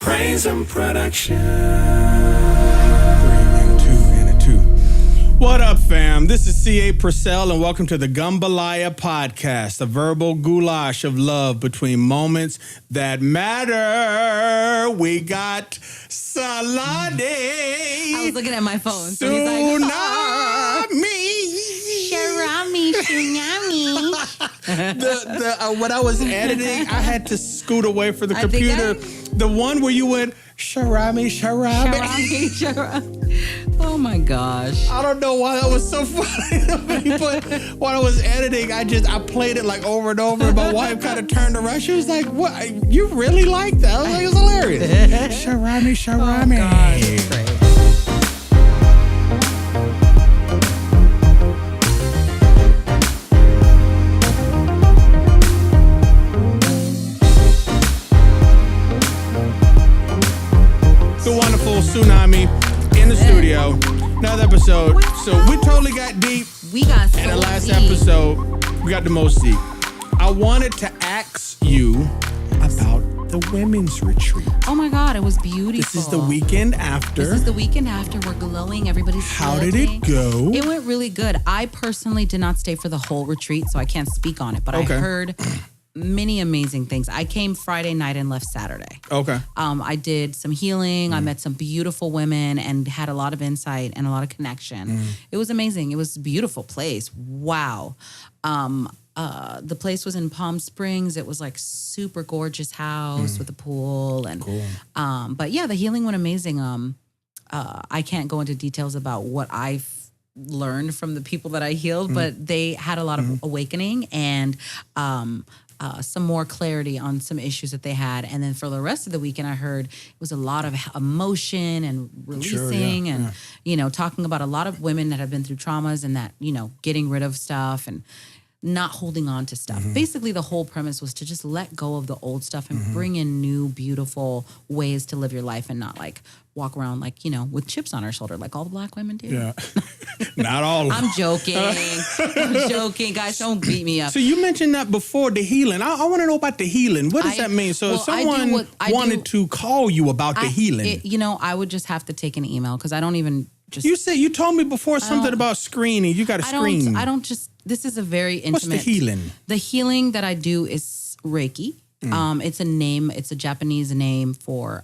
PrazimProductions. 3 and a 2 and a 2. What up, fam? This is C.A. Purcell, and welcome to the Gumbolaya podcast, a verbal goulash of love between moments that matter. We got Tselane. I was looking at my phone. So Tsunami. Tsunami. When I was editing, I had to scoot away from the computer. The one where you went, Sharami. Oh my gosh. I don't know why that was so funny to me, but when I was editing, I played it like over and over. And my wife kind of turned around. She was like, "What? You really like that?" I was like, "It's hilarious." Sharami. Oh gosh, it's great. The wonderful Tsunami in the studio. Another episode. So we totally got deep. We got so in the last deep. episode, we got the most deep. I wanted to ask you about the women's retreat. Oh my God, it was beautiful. This is the weekend after. This is the weekend after. We're glowing. Everybody's How did sweating. it go? It went really good. I personally did not stay for the whole retreat, so I can't speak on it. But Okay. I heard many amazing things. I came Friday night and left Saturday. Okay. I did some healing. I met some beautiful women and had a lot of insight and a lot of connection. It was amazing. It was a beautiful place. Wow. The place was in Palm Springs. It was like super gorgeous house with a pool and Cool. but yeah, the healing went amazing. I can't go into details about what I've learned from the people that I healed, but they had a lot of awakening and some more clarity on some issues that they had. And then for the rest of the weekend, I heard it was a lot of emotion and releasing and, you know, talking about a lot of women that have been through traumas and that, you know, getting rid of stuff and not holding on to stuff. Basically, the whole premise was to just let go of the old stuff and bring in new, beautiful ways to live your life and not like walk around like, you know, with chips on our shoulder like all the black women do. Yeah. Not all of them. I'm joking. I'm joking. Guys, don't beat me up. So you mentioned that before, the healing. I want to know about the healing. What does that mean? So if someone wanted to call you about the healing. I would just have to take an email because I don't even just... You told me before something about screening. You got to screen. This is a very intimate... What's the healing? The healing that I do is Reiki. It's a name. It's a Japanese name for...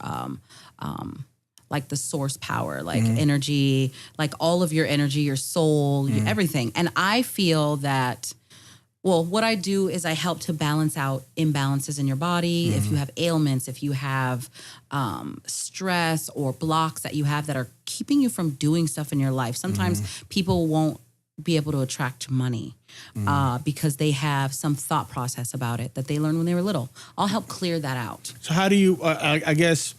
like the source power, like energy, like all of your energy, your soul, everything. And I feel that, well, what I do is I help to balance out imbalances in your body. If you have ailments, if you have stress or blocks that you have that are keeping you from doing stuff in your life. Sometimes people won't be able to attract money because they have some thought process about it that they learned when they were little. I'll help clear that out. So how do you, I guess...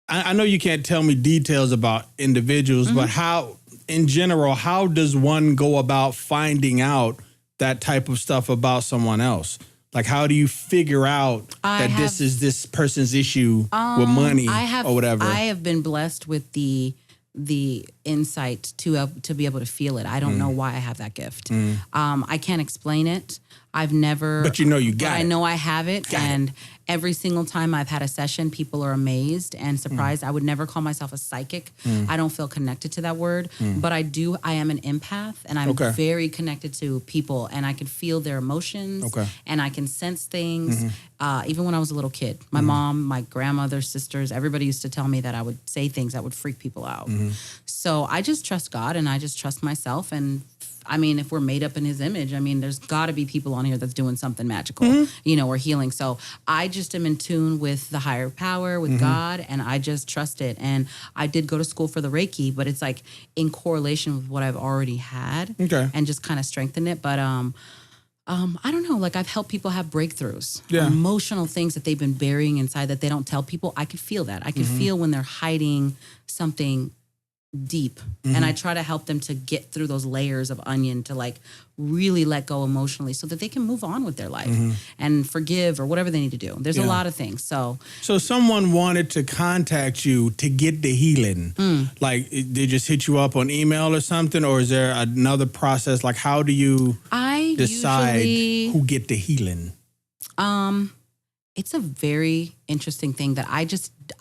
I know you can't tell me details about individuals, but how, in general, how does one go about finding out that type of stuff about someone else? Like, how do you figure out this is this person's issue with money or whatever? I have been blessed with the insight to be able to feel it. I don't know why I have that gift. I can't explain it. I've never... But you know you got it. I know I have it. Every single time I've had a session, people are amazed and surprised. I would never call myself a psychic. I don't feel connected to that word. But I am an empath and I'm very connected to people and I can feel their emotions and I can sense things. Even when I was a little kid, my mom, my grandmother, sisters, everybody used to tell me that I would say things that would freak people out. So I just trust God and I just trust myself. And I mean, if we're made up in his image, I mean, there's got to be people on here that's doing something magical, you know, or healing. So I just am in tune with the higher power, with God, and I just trust it. And I did go to school for the Reiki, but it's like in correlation with what I've already had and just kind of strengthened it. But I don't know, like I've helped people have breakthroughs, emotional things that they've been burying inside that they don't tell people. I could feel that. I could feel when they're hiding something deep. And I try to help them to get through those layers of onion to like really let go emotionally so that they can move on with their life and forgive or whatever they need to do. There's a lot of things. So someone wanted to contact you to get the healing. Like they just hit you up on email or something, or is there another process? Like how do you decide who get the healing? It's a very interesting thing that I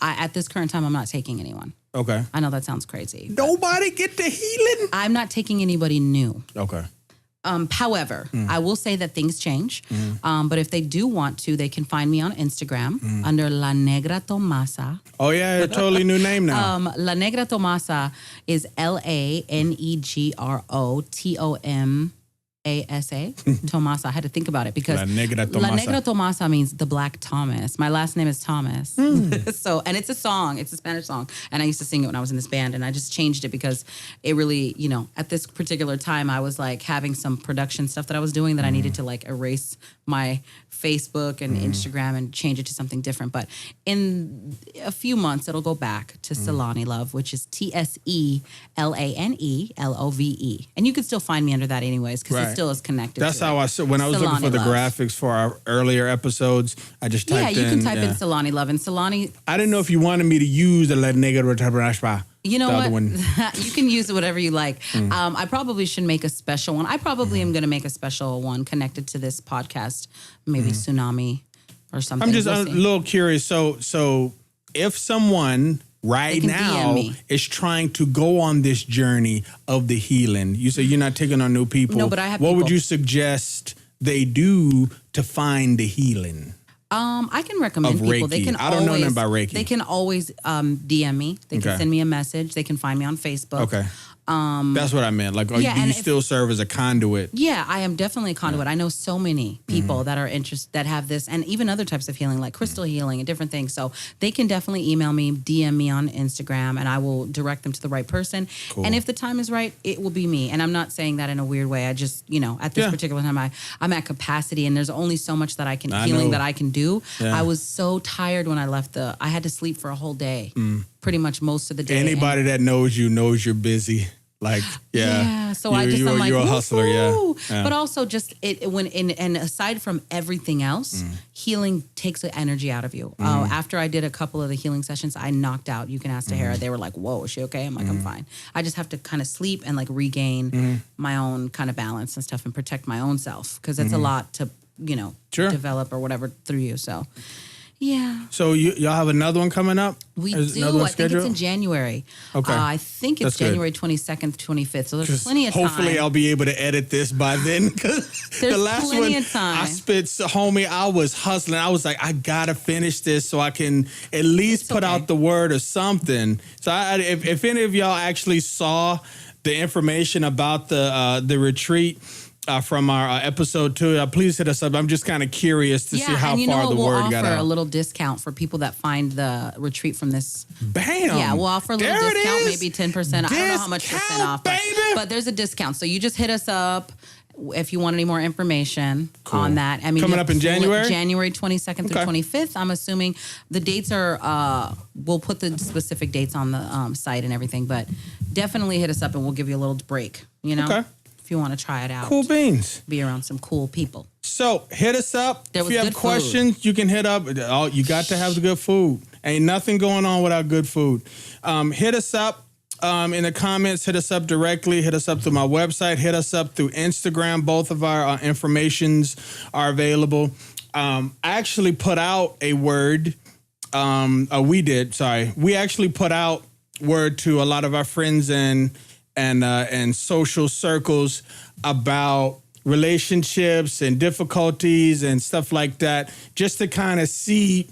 at this current time, I'm not taking anyone. Okay. I know that sounds crazy. Nobody get the healing? I'm not taking anybody new. Okay. However, I will say that things change. But if they do want to, they can find me on Instagram under La Negra Tomasa. Oh, yeah, a totally new name now. La Negra Tomasa is LANEGROTOMASA. Tomasa. I had to think about it because La Negra Tomasa. La Negra Tomasa means the Black Thomas. My last name is Thomas. So, and it's a song. It's a Spanish song. And I used to sing it when I was in this band. And I just changed it because it really, at this particular time, I was like having some production stuff that I was doing that I needed to like erase my Facebook and Instagram and change it to something different. But in a few months, it'll go back to Tselane Love, which is TSELANELOVE. And you can still find me under that anyways, because it still is connected. That's to how I said when I was looking for the graphics for our earlier episodes. I just typed in. Yeah, you can type in Tselane Love and Tselane. I didn't know if you wanted me to use the La Negra Tomasa. You know what? You can use it whatever you like. I probably should make a special one. I probably am going to make a special one connected to this podcast, maybe Tsunami or something. I'm just a little curious. So if someone right now is trying to go on this journey of the healing, you say you're not taking on new people. No, but I have What people. would you suggest they do to find the healing? I can recommend of people. Reiki. They can I don't know nothing about Reiki. They can always DM me. They can send me a message. They can find me on Facebook. Okay. That's what I meant. Like, do you still serve as a conduit? Yeah, I am definitely a conduit. I know so many people that are interested, that have this, and even other types of healing, like crystal healing and different things. So they can definitely email me, DM me on Instagram, and I will direct them to the right person. Cool. And if the time is right, it will be me. And I'm not saying that in a weird way. I just, at this particular time, I'm at capacity, and there's only so much that I can that I can do. Yeah. I was so tired when I left I had to sleep for a whole day. Pretty much most of the day. Anybody that knows you knows you're busy. Like, So I'm like, you're a hustler, yeah. But also just and aside from everything else, healing takes the energy out of you. After I did a couple of the healing sessions, I knocked out. You can ask Tahara. They were like, whoa, is she okay? I'm like, I'm fine. I just have to kind of sleep and like regain my own kind of balance and stuff and protect my own self, because it's a lot to, develop or whatever through you. So, yeah. So y'all have another one coming up? We do. I think it's in January. Okay. I think it's January 22nd, 25th. So there's plenty of time. Hopefully I'll be able to edit this by then. Because the last one, of time. I was hustling. I was like, I got to finish this so I can at least put out the word or something. So if any of y'all actually saw the information about the retreat, from our episode 2, please hit us up. I'm just kind of curious to see how far the word got out. We'll offer a little discount for people that find the retreat from this. Bam! Yeah, we'll offer a little discount, maybe 10%. I don't know how much percent off, but there's a discount. So you just hit us up if you want any more information on that. I mean, coming up in January? January 22nd through 25th. I'm assuming the dates are, we'll put the specific dates on the site and everything, but definitely hit us up and we'll give you a little break, Okay. If you want to try it out. Cool beans. Be around some cool people. So hit us up. If you have questions, you can hit up. Oh, you got to have the good food. Ain't nothing going on without good food. Hit us up in the comments. Hit us up directly. Hit us up through my website. Hit us up through Instagram. Both of our informations are available. I actually put out a word. We actually put out word to a lot of our friends and social circles about relationships and difficulties and stuff like that, just to kind of see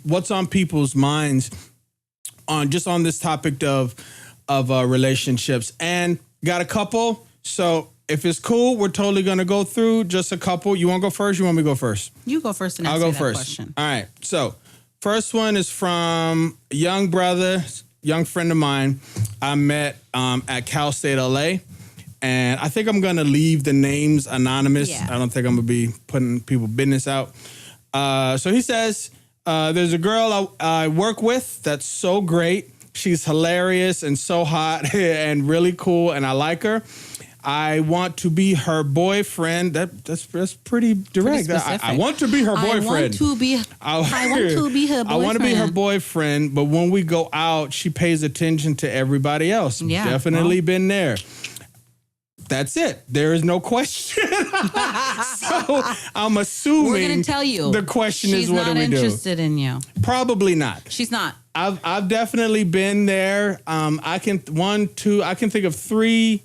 what's on people's minds on this topic of relationships. And got a couple. So if it's cool, we're totally going to go through just a couple. You want to go first? You want me to go first? You go first and I'll go first. Question. All right. So first one is from a young friend of mine I met at Cal State LA, and I think I'm gonna leave the names anonymous. Yeah. I don't think I'm gonna be putting people's business out. So he says, there's a girl I work with that's so great. She's hilarious and so hot and really cool, and I like her. I want to be her boyfriend. That's pretty direct. I want to be her boyfriend. I want to be her boyfriend. I want to be her boyfriend, but when we go out, she pays attention to everybody else. Yeah, definitely been there. That's it. There is no question. So I'm assuming we're going to tell you the question is, what do we do? She's not interested in you. Probably not. She's not. I've definitely been there. I can think of 3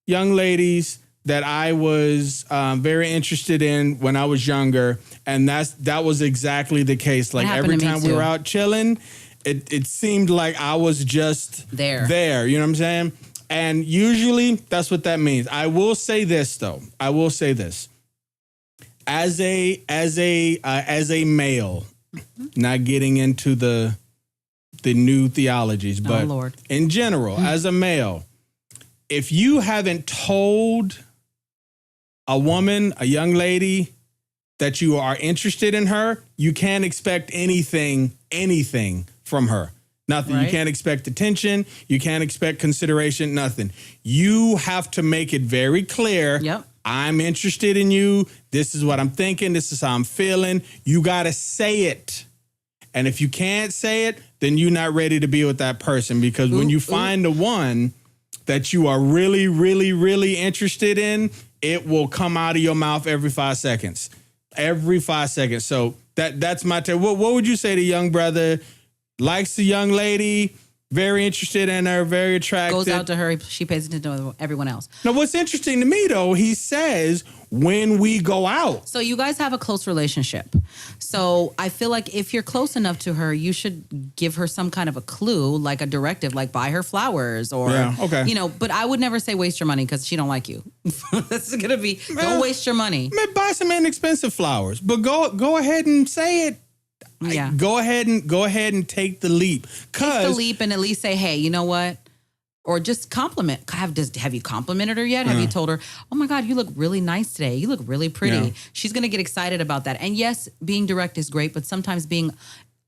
young ladies that I was very interested in when I was younger, and that was exactly the case. Like every time we were out chilling, it seemed like I was just there. You know what I'm saying? And usually that's what that means. I will say this though. As a male, not getting into the new theologies, but in general, as a male, if you haven't told a woman, a young lady, that you are interested in her, you can't expect anything from her. Nothing. Right? You can't expect attention. You can't expect consideration. Nothing. You have to make it very clear. Yep. I'm interested in you. This is what I'm thinking. This is how I'm feeling. You got to say it. And if you can't say it, then you're not ready to be with that person. Because when you find the one that you are really, really, really interested in, it will come out of your mouth every 5 seconds. Every 5 seconds. So that's my take. What would you say to young brother? Likes the young lady, very interested in her, very attracted. Goes out to her, she pays attention to everyone else. Now, what's interesting to me, though, he says, when we go out. So you guys have a close relationship. So I feel like if you're close enough to her, you should give her some kind of a clue, like a directive, like buy her flowers or, but I would never say waste your money because she don't like you. This is going to be, don't waste your money. Buy some inexpensive flowers, but go ahead and say it. Yeah. Go ahead and take the leap. Take the leap and at least say, hey, you know what? Or just compliment. Have you complimented her yet? Have you told her, oh my God, you look really nice today. You look really pretty. Yeah. She's going to get excited about that. And yes, being direct is great, but sometimes being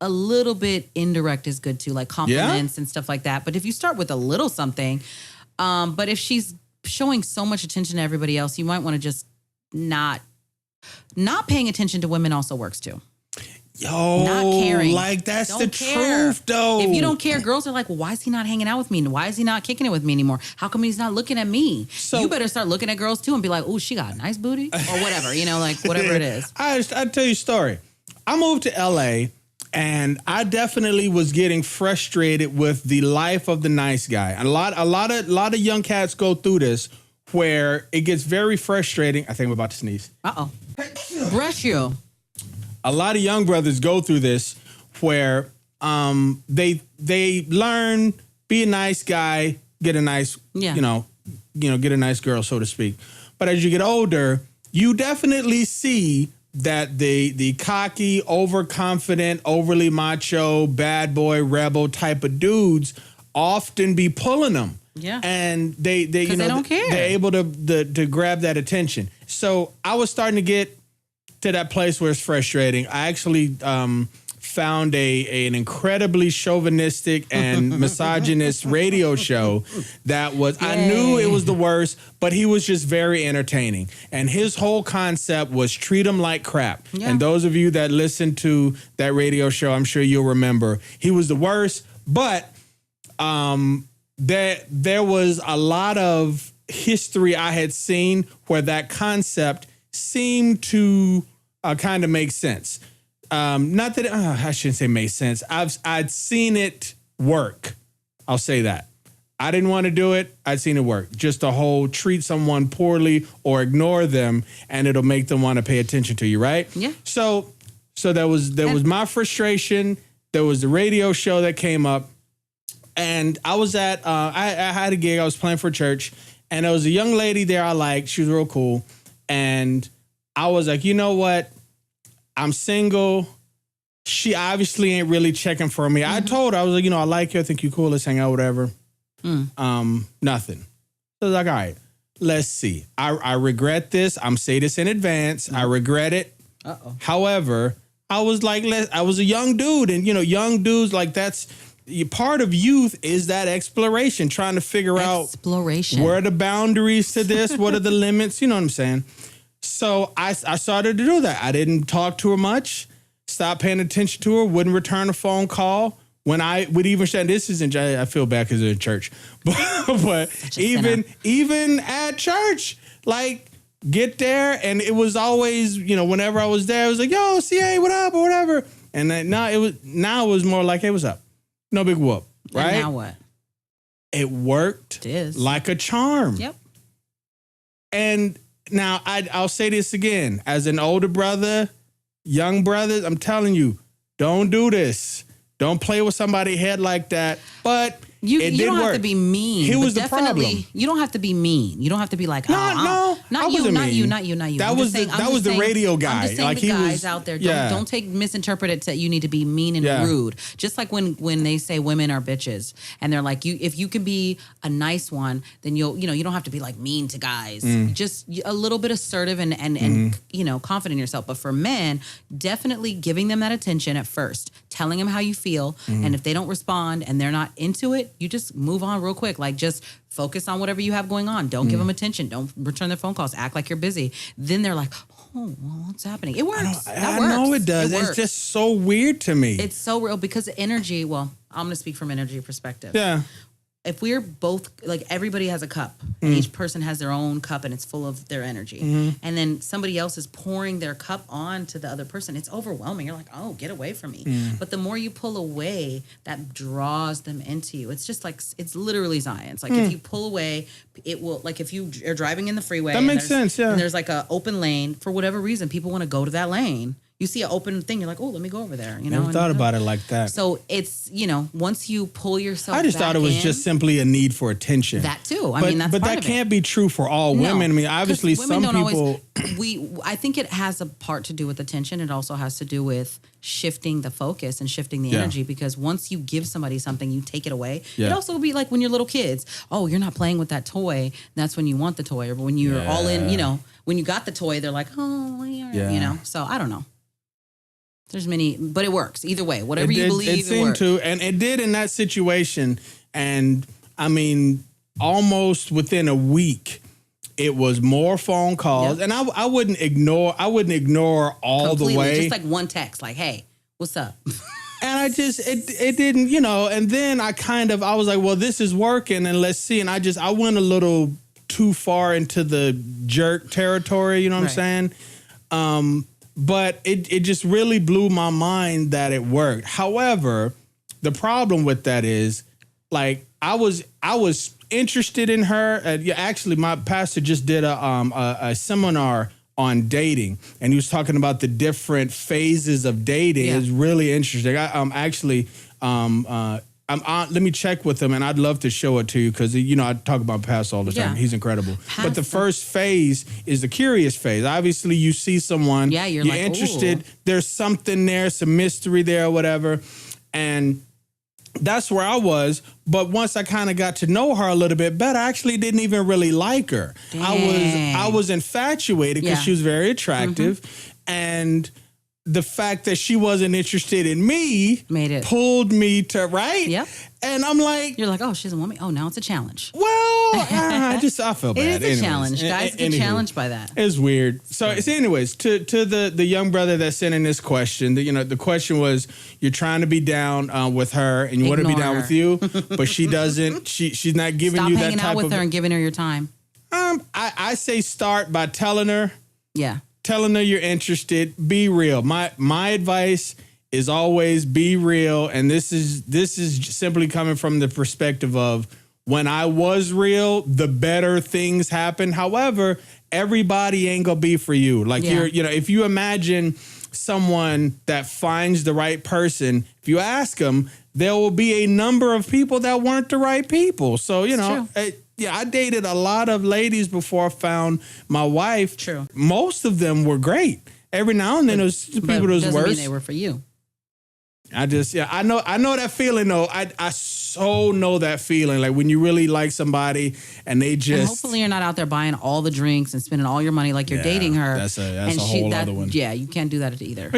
a little bit indirect is good too, like compliments and stuff like that. But if you start with a little something, but if she's showing so much attention to everybody else, you might want to just not paying attention to women also works too. Yo, not caring. Like that's the truth, though. If you don't care, girls are like, well, why is he not hanging out with me? Why is he not kicking it with me anymore? How come he's not looking at me? So you better start looking at girls too and be like, oh, she got a nice booty or whatever, like whatever it is. I'll tell you a story. I moved to LA and I definitely was getting frustrated with the life of the nice guy. A lot of young cats go through this where it gets very frustrating. I think I'm about to sneeze. Uh-oh. Bless you. A lot of young brothers go through this where they learn, be a nice guy, get a nice, get a nice girl, so to speak. But as you get older, you definitely see that the cocky, overconfident, overly macho, bad boy, rebel type of dudes often be pulling them. Yeah. And they don't care. They're able to grab that attention. So I was starting to get to that place where it's frustrating. I actually found an incredibly chauvinistic and misogynist radio show that was, I knew it was the worst, but he was just very entertaining. And his whole concept was treat them like crap. Yeah. And those of you that listen to that radio show, I'm sure you'll remember, he was the worst, but there was a lot of history I had seen where that concept seemed to kind of make sense. Not that I shouldn't say make sense. I'd seen it work. I'll say that. I didn't want to do it. I'd seen it work. Just the whole treat someone poorly or ignore them, and it'll make them want to pay attention to you, right? Yeah. So there was my frustration. There was the radio show that came up, and I was at I had a gig. I was playing for church, and there was a young lady there I liked. She was real cool, and I was like, you know what? I'm single. She obviously ain't really checking for me. Mm-hmm. I told her, I was like, I like you. I think you're cool. Let's hang out, whatever. Nothing. So I was like, all right, let's see. I regret this. I'm saying this in advance. Mm-hmm. I regret it. Uh-oh. However, I was like, I was a young dude, and young dudes, like, that's part of youth is that exploration, trying to figure out where are the boundaries to this, what are the limits, you know what I'm saying? So I started to do that. I didn't talk to her much, stopped paying attention to her, wouldn't return a phone call, when I would even share, this isn't, I feel bad because it's in church, but even at church, like get there and it was always, you know, whenever I was there, it was like, yo, CA, what up or whatever. And then now it was more like, hey, what's up? No big whoop, right? And now what? It worked like a charm. Yep. And now I'll say this again, as an older brother, young brothers, I'm telling you, don't do this. Don't play with somebody's head like that. But you don't work. have to be mean. Here was the problem. You don't have to be mean. You don't have to be like, not you. Not you. That was the radio guy. I'm just saying like the guys out there, don't misinterpret it that you need to be mean and rude. Just like when they say women are bitches and they're like, if you can be a nice one, then you don't have to be like mean to guys. Just a little bit assertive and you know, confident in yourself. But for men, definitely giving them that attention at first, telling them how you feel, and if they don't respond and they're not into it, you just move on real quick. Like just focus on whatever you have going on. Don't give them attention. Don't return their phone calls. Act like you're busy. Then they're like, oh, well, what's happening? It works. I know it does. It's just so weird to me. It's so real because energy, well, I'm going to speak from energy perspective. Yeah. If we're both, like everybody has a cup and each person has their own cup and it's full of their energy. And then somebody else is pouring their cup on to the other person. It's overwhelming. You're like, oh, get away from me. But the more you pull away, that draws them into you. It's just like, it's literally science. Like if you pull away, it will, like if you are driving in the freeway. That makes sense, yeah. And there's like an open lane, for whatever reason, people want to go to that lane. You see an open thing, you're like, oh, let me go over there. You know, never thought about it like that. So it's, you know, once you pull yourself I just thought it was just simply a need for attention. That too. I mean, that's but part that of can't be true for all women. I mean, obviously some people. I think it has a part to do with attention. It also has to do with shifting the focus and shifting the energy, because once you give somebody something, you take it away. It also would be like when you're little kids. Oh, you're not playing with that toy. That's when you want the toy. Or when you're all in, you know, when you got the toy, they're like, oh, you know. So I don't know. There's many, but it works either way. Whatever you believe, it seemed to, and it did in that situation. And I mean, almost within a week, it was more phone calls, and I wouldn't ignore all completely, the way. Just like one text, like, "Hey, what's up?" And I just it didn't, you know. And then I was like, well, this is working, and let's see. And I went a little too far into the jerk territory. You know what I'm saying? But it just really blew my mind that it worked. However, the problem with that is, like, I was interested in her. Actually, my pastor just did a seminar on dating, and he was talking about the different phases of dating. It's really interesting. Let me check with him, and I'd love to show it to you because, you know, I talk about Pastor all the time. He's incredible. But the first phase is the curious phase. Obviously, you see someone, you're like, interested. Ooh. There's something there, some mystery there or whatever. And that's where I was. But once I kind of got to know her a little bit better, I actually didn't even really like her. Dang. I was infatuated because she was very attractive. And the fact that she wasn't interested in me pulled me to right. And I'm like, you're like, oh, she doesn't want me. Oh, now it's a challenge. Well, I feel bad. It is a challenge. Guys get challenged by that. It's weird. So, anyways, to the young brother that sent in this question, the question was, you're trying to be down with her, and you want to be down with you, but she doesn't. She's not giving you that type of. Stop hanging out with her and giving her your time. I say start by telling her. Telling her you're interested. Be real. My advice is always be real, and this is simply coming from the perspective of when I was real, the better things happen. However, everybody ain't gonna be for you. Like if you imagine someone that finds the right person, if you ask them, there will be a number of people that weren't the right people. So I dated a lot of ladies before I found my wife. True. Most of them were great. Every now and then there's people that was worse. Doesn't mean they were for you. I know that feeling though. I so know that feeling. Like when you really like somebody and they just. And hopefully you're not out there buying all the drinks and spending all your money like you're dating her. That's a whole other one. Yeah, you can't do that either.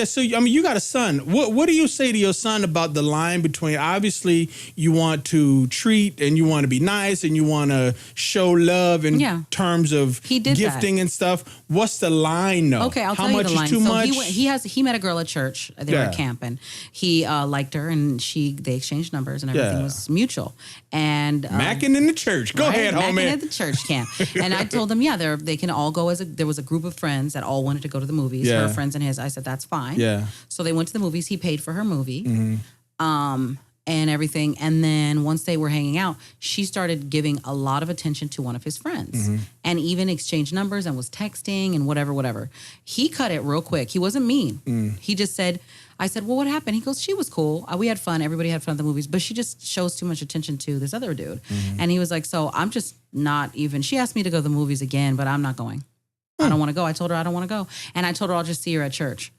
So you got a son. What do you say to your son about the line between, obviously you want to treat and you want to be nice and you want to show love in terms of gifting and stuff. What's the line though? Okay, I'll tell you the line. He met a girl at church. They were camping. he liked her, and they exchanged numbers, and everything was mutual. And macking in the church. Go ahead, homie. Macking at the church camp. And I told them, they can all go there was a group of friends that all wanted to go to the movies. Her friends and his. I said, that's fine. Yeah. So they went to the movies. He paid for her movie. And everything. And then once they were hanging out, she started giving a lot of attention to one of his friends and even exchanged numbers and was texting and whatever. He cut it real quick. He wasn't mean. He just said, I said, well, what happened? He goes, she was cool. We had fun. Everybody had fun at the movies, but she just shows too much attention to this other dude. And he was like, so I'm just not even, she asked me to go to the movies again, but I'm not going. I don't want to go. I told her I don't want to go. And I told her I'll just see her at church.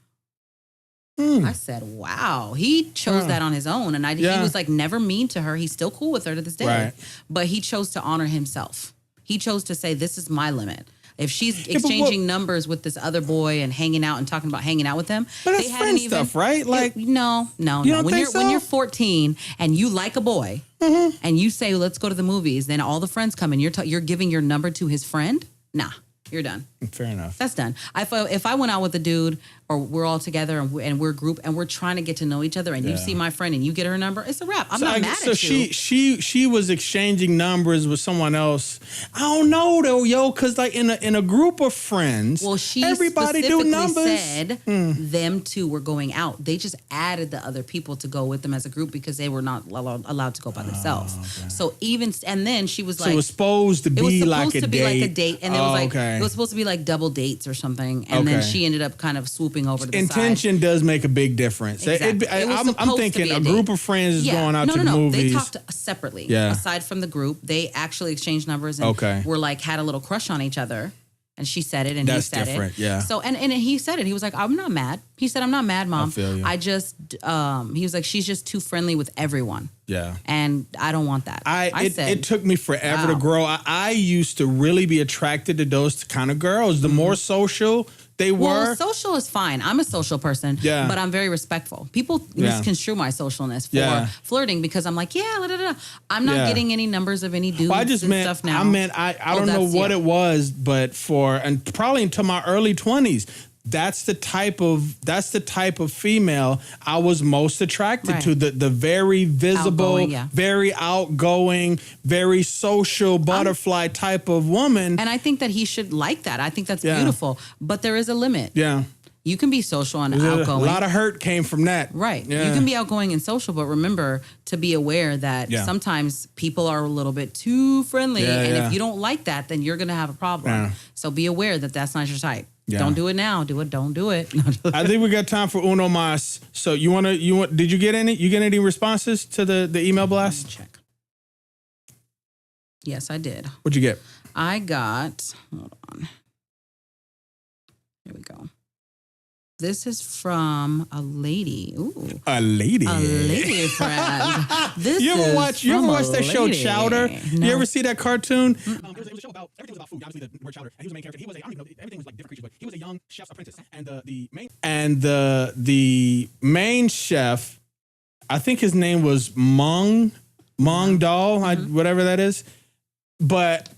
I said, wow, he chose that on his own. And he was like never mean to her. He's still cool with her to this day. Right. But he chose to honor himself. He chose to say, this is my limit. If she's exchanging numbers with this other boy and hanging out and talking about hanging out with them, but that's friend stuff, right? Like, no. When you're 14 and you like a boy and you say, let's go to the movies, then all the friends come and you're giving your number to his friend. Nah. You're done. Fair enough. That's done. If I went out with a dude or we're all together and we're a group and we're trying to get to know each other and you see my friend and you get her number, it's a wrap. I'm not mad at you. So she was exchanging numbers with someone else. I don't know though, yo, because like in a group of friends, everybody do numbers. Said them two were going out. They just added the other people to go with them as a group because they were not allowed to go by themselves. Okay. So and then she was like, it was supposed to be like a date, and it was like it was supposed to be like double dates or something, and then she ended up kind of swooping over to the intention side. Does make a big difference. Exactly. I'm thinking a group of friends is going out to the movies. They talked separately. Yeah. Aside from the group, they actually exchanged numbers and were like had a little crush on each other. And she said it, and he said it. Yeah. So and he said it. He was like, "I'm not mad." He said, "I'm not mad, Mom. I feel you. I just." He was like, "She's just too friendly with everyone." Yeah. And I don't want that. It took me forever to grow. I used to really be attracted to those kind of girls. The more social they were. Well, social is fine. I'm a social person, but I'm very respectful. People misconstrue my socialness for flirting because I'm like, I'm not getting any numbers of any dudes stuff now. I don't know what it was, but probably until my early 20s. That's the type of female I was most attracted to. The very visible, very outgoing, very social butterfly type of woman. And I think that he should like that. I think that's beautiful. But there is a limit. Yeah. You can be social and outgoing. A lot of hurt came from that. Right. Yeah. You can be outgoing and social, but remember to be aware that sometimes people are a little bit too friendly. And if you don't like that, then you're going to have a problem. Yeah. So be aware that that's not your type. Yeah. Don't do it now. Don't do it. I think we got time for uno mas. So did you get any? You get any responses to the email blast? Check. Yes, I did. What'd you get? I got, hold on. Here we go. This is from a lady. Ooh. A lady. A lady friend. You ever watch that show Chowder? No. You ever see that cartoon? It was a show about everything was about food. Obviously the word Chowder. And he was the main character. He was I don't even know, everything was like different creatures, but he was a young chef's apprentice. And the main chef, I think his name was Mong Dal, whatever that is. But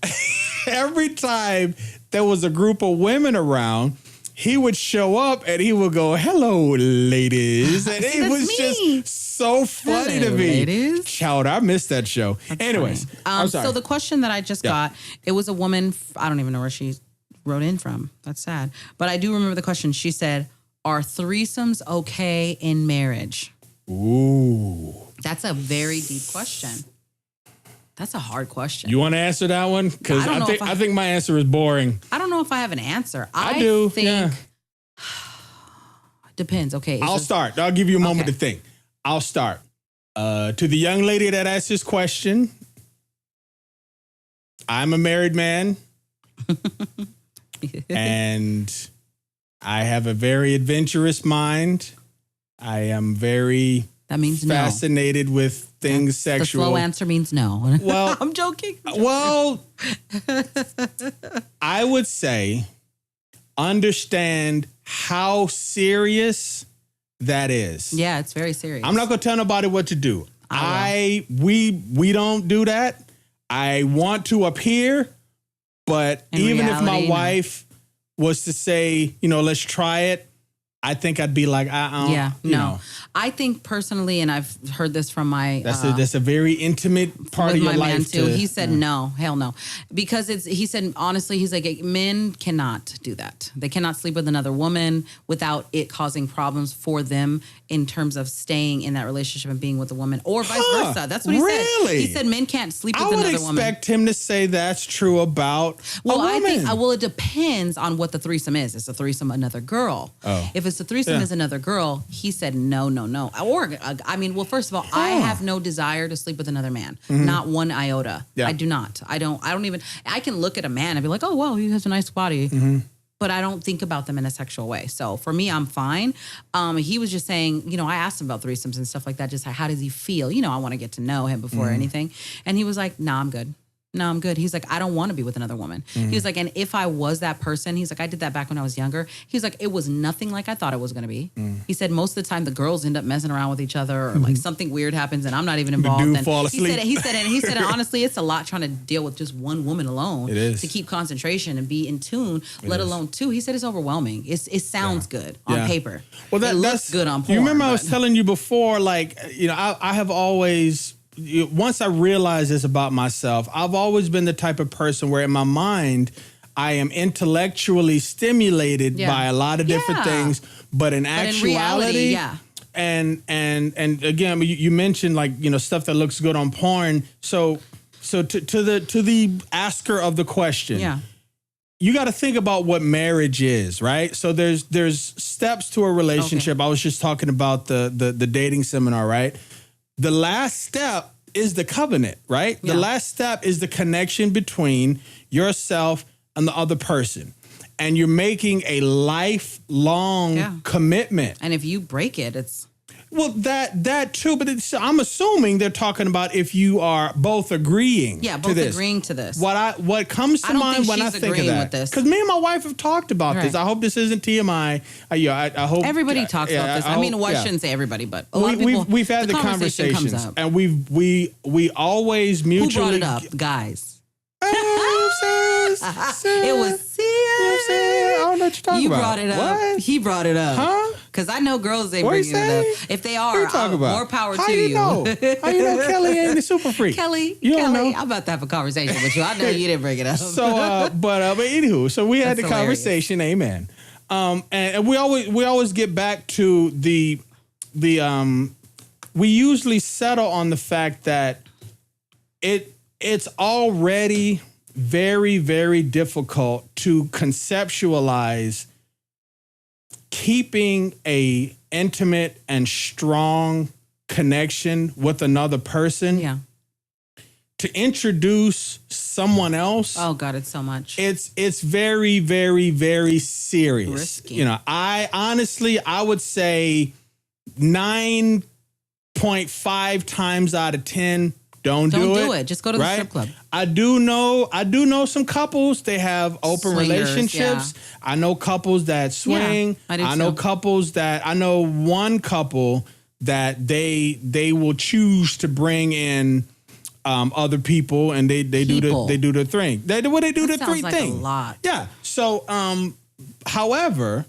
every time there was a group of women around, he would show up and he would go, "Hello, ladies." And it was just so funny to me. Ladies. Chowder, I missed that show. That's anyways, I'm sorry. So the question that I just got, it was a woman, I don't even know where she wrote in from. That's sad. But I do remember the question. She said, "Are threesomes okay in marriage?" Ooh. That's a very deep question. That's a hard question. You want to answer that one? Because I think my answer is boring. I don't know if I have an answer. I do. Think depends. Okay. I'll start. I'll give you a moment to think. I'll start. To the young lady that asked this question, I'm a married man. And I have a very adventurous mind. I am very fascinated with things sexual. The slow answer means no. Well, I'm joking. Well, I would say understand how serious that is. Yeah, it's very serious. I'm not going to tell nobody what to do. We don't do that. I want to appear, but even if my wife was to say, let's try it, I think I'd be like, you know. I think personally, and I've heard this from my that's a very intimate part of your life man too. He said no, hell no, because he said honestly, he's like, men cannot do that. They cannot sleep with another woman without it causing problems for them in terms of staying in that relationship and being with a woman, or vice versa. That's what he said. He said men can't sleep with another woman. I would expect him to say that's true about a woman. I think it depends on what the threesome is. It's a threesome another girl. Oh. If it's a threesome is another girl, he said no. Or well, first of all, I have no desire to sleep with another man. Not one iota. Yeah. I do not. I don't even. I can look at a man and be like, oh well, he has a nice body. But I don't think about them in a sexual way. So for me, I'm fine. He was just saying, I asked him about threesomes and stuff like that. Just how does he feel? I want to get to know him before anything. And he was like, nah, I'm good. No, I'm good. He's like, I don't want to be with another woman. He was like, and if I was that person, he's like, I did that back when I was younger. He's like, it was nothing like I thought it was going to be. He said most of the time the girls end up messing around with each other, or like something weird happens and I'm not even involved. The dude fall asleep. He said, honestly, it's a lot trying to deal with just one woman alone. It is. To keep concentration and be in tune, let alone two. He said it's overwhelming. It sounds good on paper. Well, it looks good on porn. You remember I was telling you before, like, I have always, once I realized this about myself, I've always been the type of person where in my mind, I am intellectually stimulated by a lot of different things, but in actuality, and again, you mentioned like, stuff that looks good on porn. So to the asker of the question, you got to think about what marriage is, right? So there's steps to a relationship. Okay. I was just talking about the dating seminar, right? The last step is the covenant, right? Yeah. The last step is the connection between yourself and the other person. And you're making a lifelong commitment. And if you break it, it's... Well, that too, but I'm assuming they're talking about if you are both agreeing both agreeing to this. What comes to mind when I think of that? Because me and my wife have talked about this. I hope this isn't TMI. I hope everybody talks about this. I shouldn't say everybody, but a lot of people. We've had the conversations, and we always mutually. Who brought it up, guys? It was serious. I don't know what you're talking about. You brought it up. What? He brought it up. Huh? Because I know girls ain't bringing it up. If they are, more power to you. How you know Kelly ain't a super freak? Kelly, know? I'm about to have a conversation with you. I know you didn't bring it up. So, but anywho, so we had the conversation. Amen. And we always get back to the we usually settle on the fact that it's already very, very difficult to conceptualize keeping a intimate and strong connection with another person. Yeah. To introduce someone else. Oh God, it's so much. It's very, very, very serious. Risky. I would say 9.5 times out of 10. Don't do it. Just go to the strip club. I do know some couples, they have open relationships. Yeah. I know couples that swing. Yeah, I know couples that I know one couple that they will choose to bring in other people, and they do the thing. They do the three thing. A lot. Yeah. So however,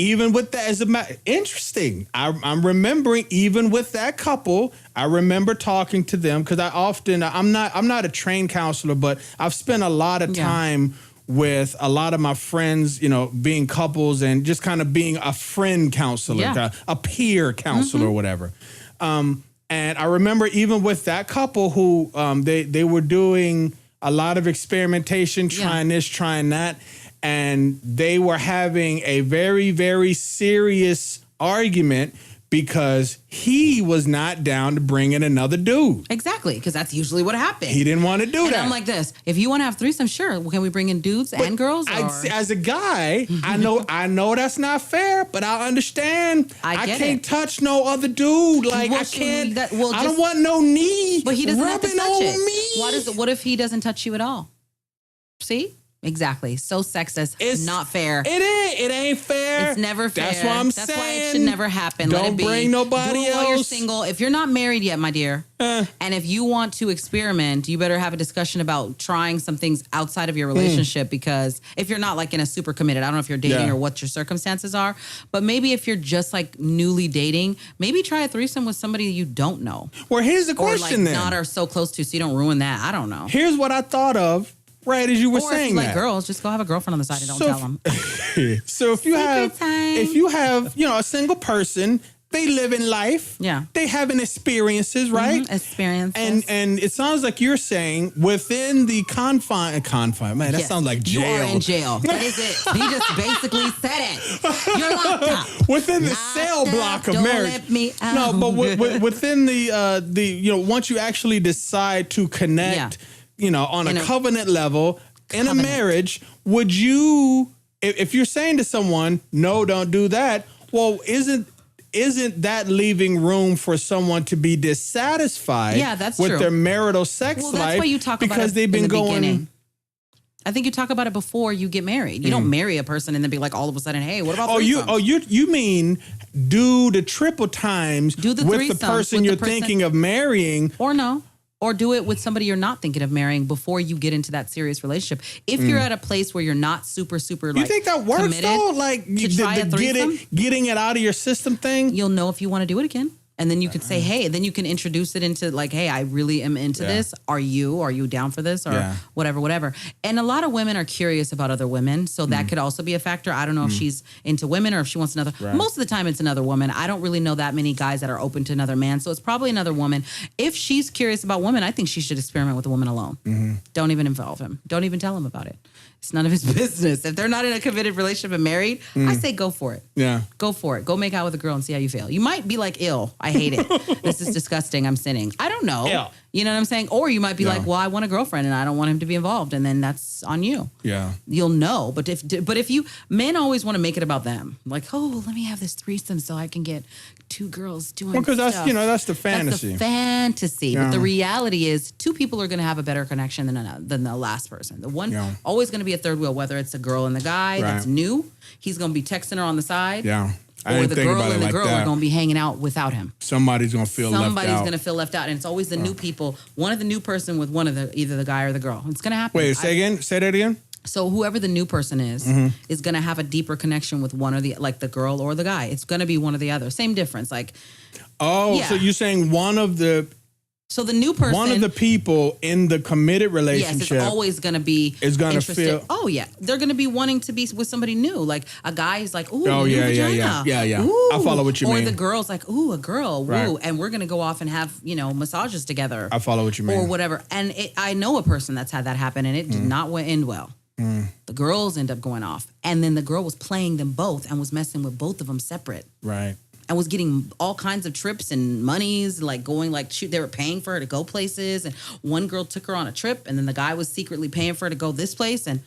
even with that, interesting. I'm remembering even with that couple, I remember talking to them because I'm not a trained counselor, but I've spent a lot of time with a lot of my friends, being couples and just kind of being a friend counselor, a peer counselor or whatever. And I remember even with that couple who they were doing a lot of experimentation, trying this, trying that. And they were having a very, very serious argument because he was not down to bring in another dude. Exactly, because that's usually what happened. He didn't want to do that. And I'm like this. If you want to have threesome, sure. Can we bring in dudes and girls? As a guy, I know that's not fair, but I understand. I can't touch no other dude. Like, I can't. I don't want no knee. But he doesn't have to touch it. Me. What if he doesn't touch you at all? See? Exactly. So sexist. It's not fair. It is. It ain't fair. It's never fair. That's what I'm saying. saying. Why it should never happen. Don't Let it be. bring nobody else. While you're single. If you're not married yet, my dear, and if you want to experiment, you better have a discussion about trying some things outside of your relationship. Because if you're not like in a super committed, I don't know if you're dating or what your circumstances are, but maybe if you're just like newly dating, maybe try a threesome with somebody you don't know. Well, here's the question then. Not are so close to, so you don't ruin that. I don't know. Here's what I thought of. Right as you were saying that. Like girls, just go have a girlfriend on the side and don't tell them. So if you have, a single person, they live in life. Yeah. They having experiences, right? Mm-hmm. Experiences. And it sounds like you're saying within the confine, man, that sounds like jail. You are in jail. That is it. You just basically said it. You're locked up. Within the cell block of marriage. Let me out. No, but within the once you actually decide to connect, on a covenant level in a marriage, would you, if you're saying to someone, no, don't do that, well, isn't that leaving room for someone to be dissatisfied with their marital sex life? That's why you talk about because it they've been in the going. Beginning. I think you talk about it before you get married. You don't marry a person and then be like all of a sudden, hey, what about threesomes? You mean do the triple times with the person you're thinking of marrying, or no? Or do it with somebody you're not thinking of marrying before you get into that serious relationship. If you're at a place where you're not super, like, you think that works though? Like getting it out of your system thing? You'll know if you want to do it again. And then you could say, hey, then you can introduce it into like, hey, I really am into this. Are you down for this? Or whatever. And a lot of women are curious about other women. So that could also be a factor. I don't know if she's into women or if she wants another. Right. Most of the time it's another woman. I don't really know that many guys that are open to another man. So it's probably another woman. If she's curious about women, I think she should experiment with a woman alone. Mm-hmm. Don't even involve him. Don't even tell him about it. It's none of his business. If they're not in a committed relationship and married, I say go for it. Yeah. Go for it. Go make out with a girl and see how you feel. You might be like, ill. I hate it. This is disgusting. I'm sinning. I don't know. Yeah. You know what I'm saying? Or you might be like, well, I want a girlfriend and I don't want him to be involved. And then that's on you. Yeah. You'll know. But if you, men always want to make it about them. Like, oh, let me have this threesome so I can get two girls doing stuff. Because that's the fantasy. That's the fantasy. Yeah. But the reality is two people are going to have a better connection than the last person. The one always going to be a third wheel, whether it's a girl and the guy that's new. He's going to be texting her on the side. Yeah. Or the girl and the girl are going to be hanging out without him. Somebody's going to feel left out. Somebody's going to feel left out. And it's always the new people, one of the new person with one of either the guy or the girl. It's going to happen. Wait, say that again? So whoever the new person is going to have a deeper connection with one or the, like the girl or the guy. It's going to be one or the other. Same difference. Like, so you're saying so the new person, one of the people in the committed relationship, yes, it's always going to be is going to feel. Oh yeah, they're going to be wanting to be with somebody new. Like a guy is like, ooh, new vagina. Yeah. Ooh. I follow what you mean. Or the girl's like, ooh, a girl, woo, and we're going to go off and have massages together. I follow what you mean. Or whatever. And I know a person that's had that happen, and it did not end well. The girls end up going off, and then the girl was playing them both and was messing with both of them separate. Right. And was getting all kinds of trips and monies, like going they were paying for her to go places. And one girl took her on a trip, and then the guy was secretly paying for her to go this place. And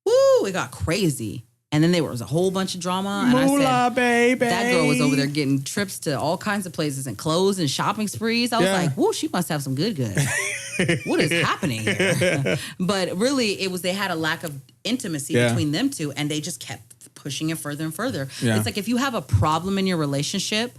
woo, it got crazy. And then there was a whole bunch of drama. And I said, baby. That girl was over there getting trips to all kinds of places and clothes and shopping sprees. I was like, whoa, she must have some good. What is happening here? But really, they had a lack of intimacy between them two, and they just kept pushing it further and further. Yeah. It's like if you have a problem in your relationship,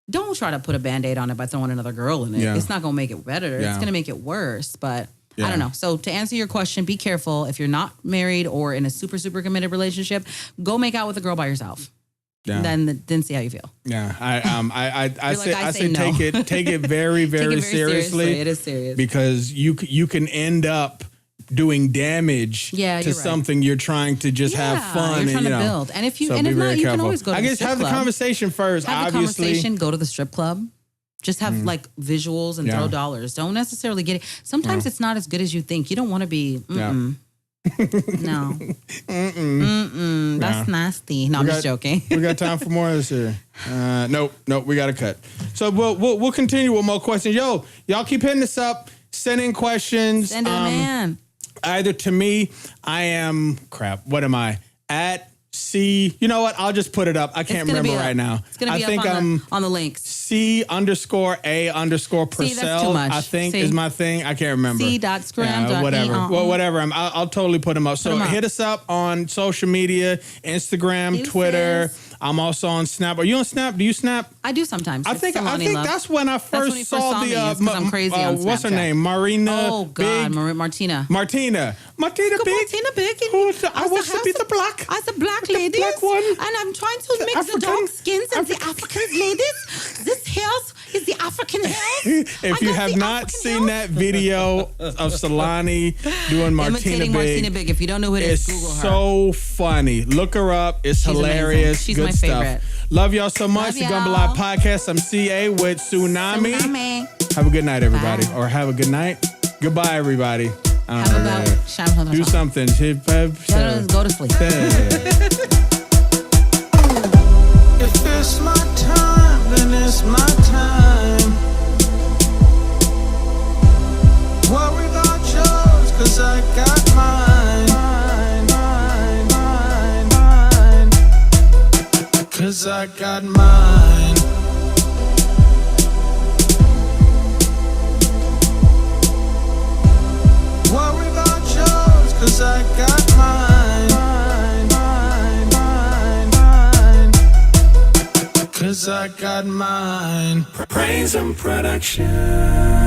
don't try to put a Band-Aid on it by throwing another girl in it. Yeah. It's not going to make it better. Yeah. It's going to make it worse. But I don't know. So to answer your question, be careful. If you're not married or in a super, super committed relationship, go make out with a girl by yourself. Yeah. Then see how you feel. Yeah, I say no. take it very, very seriously. It is serious because you can end up doing damage to something you're trying to just have fun. You're trying to build. And if not, you can always go to the strip club. I guess have the conversation first, obviously. Have the conversation, go to the strip club. Just have like visuals and throw dollars. Don't necessarily get it. Sometimes it's not as good as you think. You don't want to be, no. That's nasty. No, I'm just joking. We got time for more of this here. Nope, we got to cut. So we'll continue with more questions. Yo, y'all keep hitting us up. Send in questions. Send it, man. Either to me, I am, what am I? At C. You know what? I'll just put it up. I can't remember right now. It's gonna be up on the links. C_A_Purcell. See, that's too much. I think is my thing. I can't remember. C.scram. Whatever. Well, whatever. I'll totally put them up. So hit us up on social media, Instagram, Twitter. I'm also on Snap. Are you on Snap? Do you Snap? I do sometimes. I think that's when I first saw the. I'm crazy on Snapchat. What's her name? Marina. Oh God, Martina. Martina Big. Martina Big. I want to be the black. As a black lady, black one. And I'm trying to mix the dark skins and the African ladies. This hair is the African hair. If you have not seen that video of Tselane doing Imitating Martina Big, if you don't know who it is, Google her. It's so funny. Look her up. It's hilarious. She's Good my stuff. favorite. Love y'all so much. The Gumbolaya Podcast. I'm CA with Tsunami. Have a good night, everybody. Bye. Or have a good night. Goodbye, everybody. Do something. Go to sleep. If it's my time, then it's my time. Worry about yours, 'cause I got mine. 'Cause I got mine. Worry about yours, 'cause I got mine. 'Cause I got mine. PrazimProductions.